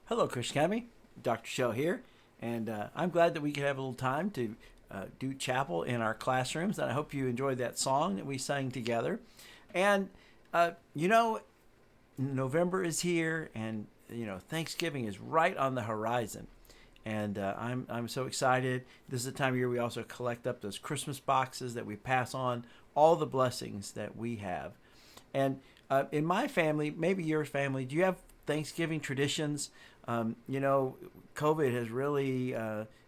Hello, Chris Academy. Dr. Shell here, and I'm glad that we could have a little time to do chapel in our classrooms. And I hope you enjoyed that song that we sang together. And uh, you know, November is here, and Thanksgiving is right on the horizon. And I'm so excited. This is the time of year we also collect up those Christmas boxes that we pass on all the blessings that we have. And in my family, maybe your family, do you have Thanksgiving traditions? COVID has really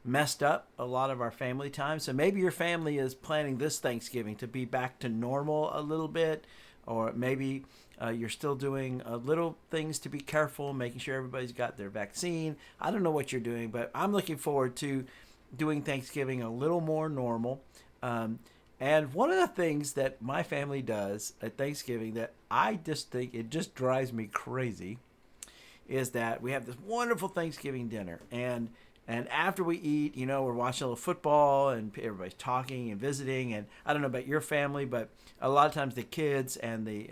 messed up a lot of our family time. So maybe your family is planning this Thanksgiving to be back to normal a little bit, or maybe you're still doing little things to be careful, making sure everybody's got their vaccine. I don't know what you're doing, but I'm looking forward to doing Thanksgiving a little more normal. And one of the things that my family does at Thanksgiving that I just think it just drives me crazy is that we have this wonderful Thanksgiving dinner, and after we eat, we're watching a little football and everybody's talking and visiting. And I don't know about your family, but a lot of times the kids and the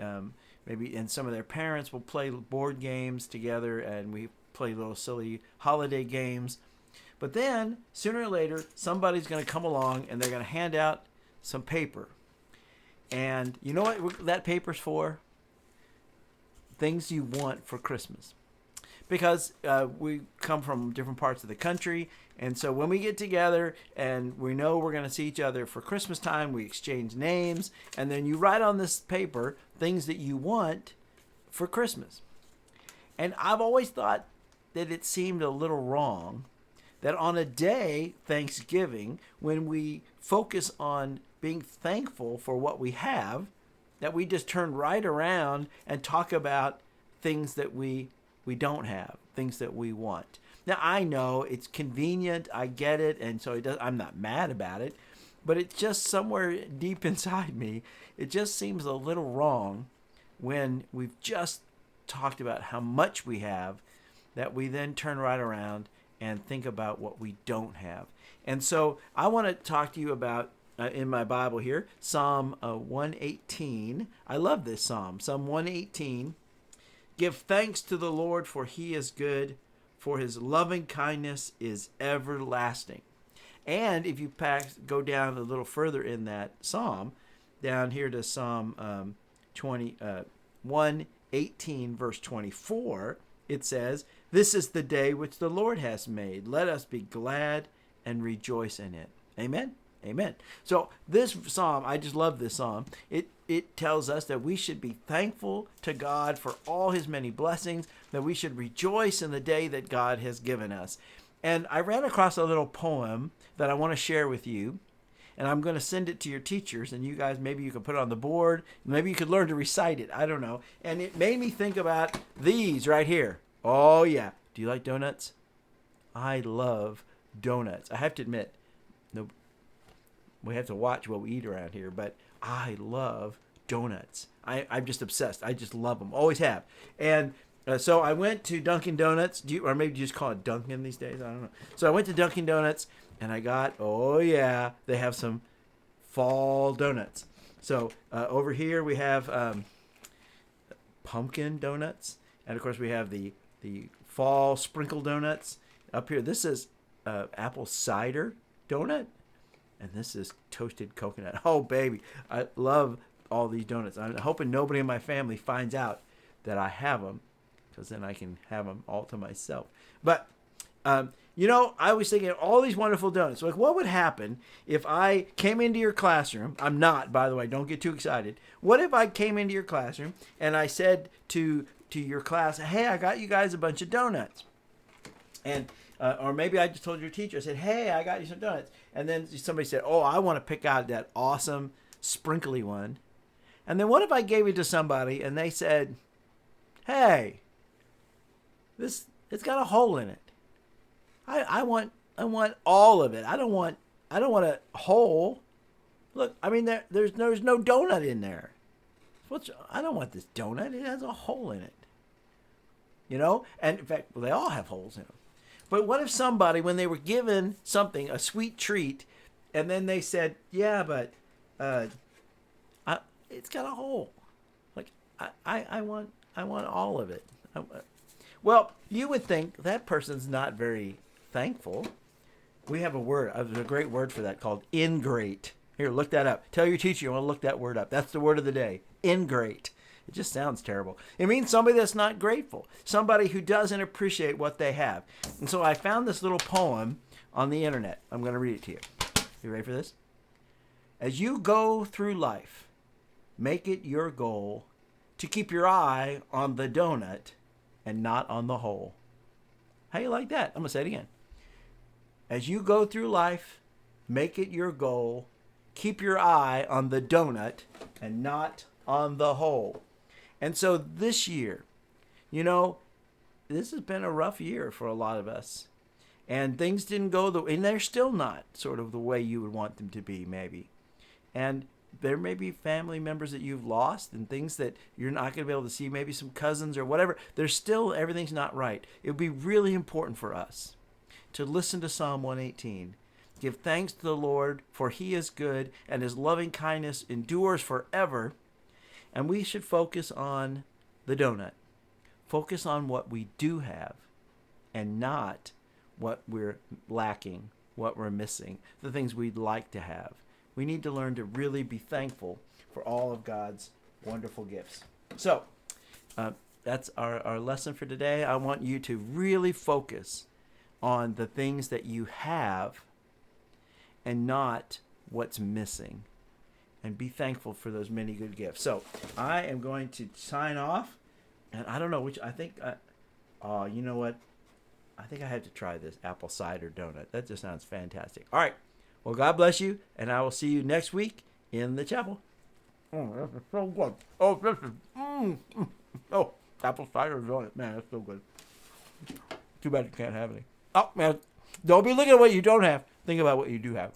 maybe and some of their parents will play board games together, and we play little silly holiday games. But then sooner or later, somebody's going to come along and they're going to hand out some paper. And you know what that paper's for? Things you want for Christmas, because we come from different parts of the country. And so when we get together and we know we're going to see each other for Christmas time, we exchange names. And then you write on this paper things that you want for Christmas. And I've always thought that it seemed a little wrong that on a day, Thanksgiving, when we focus on being thankful for what we have, that we just turn right around and talk about things that we don't have, things that we want. Now I know it's convenient, I get it, and so I'm not mad about it, but it's just somewhere deep inside me, it just seems a little wrong when we've just talked about how much we have, that we then turn right around and think about what we don't have. And so I want to talk to you about in my Bible here, Psalm 118. I love this Psalm, Psalm 118. Give thanks to the Lord, for he is good, for his loving kindness is everlasting. And if you go down a little further in that psalm, down here to Psalm 118, verse 24, it says, "This is the day which the Lord has made. Let us be glad and rejoice in it." Amen. Amen. So this psalm, I just love this psalm. It tells us that we should be thankful to God for all his many blessings, that we should rejoice in the day that God has given us. And I ran across a little poem that I want to share with you, and I'm going to send it to your teachers, and you guys, maybe you could put it on the board. Maybe you could learn to recite it. I don't know. And it made me think about these right here. Oh, yeah. Do you like donuts? I love donuts. I have to admit, no, we have to watch what we eat around here, but I love donuts. I'm just obsessed. I just love them. Always have. And so I went to Dunkin' Donuts, or maybe you just call it Dunkin' these days. I don't know. So I went to Dunkin' Donuts, and I got, oh yeah, they have some fall donuts. So over here we have pumpkin donuts, and of course we have the fall sprinkle donuts. Up here, this is apple cider donut. And this is toasted coconut. Oh, baby. I love all these donuts. I'm hoping nobody in my family finds out that I have them, because then I can have them all to myself. But, I was thinking all these wonderful donuts. Like, what would happen if I came into your classroom? I'm not, by the way. Don't get too excited. What if I came into your classroom and I said to your class, "Hey, I got you guys a bunch of donuts." And or maybe I just told your teacher, I said, "Hey, I got you some donuts." And then somebody said, "Oh, I want to pick out that awesome sprinkly one." And then what if I gave it to somebody and they said, "Hey, it's got a hole in it. I want all of it. I don't want a hole. Look, I mean there's no donut in there. I don't want this donut. It has a hole in it." And in fact, well, they all have holes in them. But what if somebody, when they were given something, a sweet treat, and then they said, "Yeah, but it's got a hole. Like I want all of it." Well, you would think that person's not very thankful. We have a word, a great word for that called ingrate. Here, look that up. Tell your teacher you want to look that word up. That's the word of the day. Ingrate. It just sounds terrible. It means somebody that's not grateful, somebody who doesn't appreciate what they have. And so I found this little poem on the internet. I'm going to read it to you. You ready for this? As you go through life, make it your goal to keep your eye on the donut and not on the hole. How you like that? I'm going to say it again. As you go through life, make it your goal. Keep your eye on the donut and not on the hole. And so this year, you know, this has been a rough year for a lot of us. And things didn't go and they're still not sort of the way you would want them to be, maybe. And there may be family members that you've lost and things that you're not going to be able to see, maybe some cousins or whatever. There's still, everything's not right. It would be really important for us to listen to Psalm 118. Give thanks to the Lord, for he is good, and his loving kindness endures forever. And we should focus on the donut. Focus on what we do have and not what we're lacking, what we're missing, the things we'd like to have. We need to learn to really be thankful for all of God's wonderful gifts. So, that's our lesson for today. I want you to really focus on the things that you have and not what's missing. And be thankful for those many good gifts. So I am going to sign off. And I don't know which, I think, you know what? I think I have to try this apple cider donut. That just sounds fantastic. All right. Well, God bless you. And I will see you next week in the chapel. Oh, this is so good. Oh, this is, oh, apple cider donut. Man, that's so good. Too bad you can't have any. Oh, man. Don't be looking at what you don't have. Think about what you do have.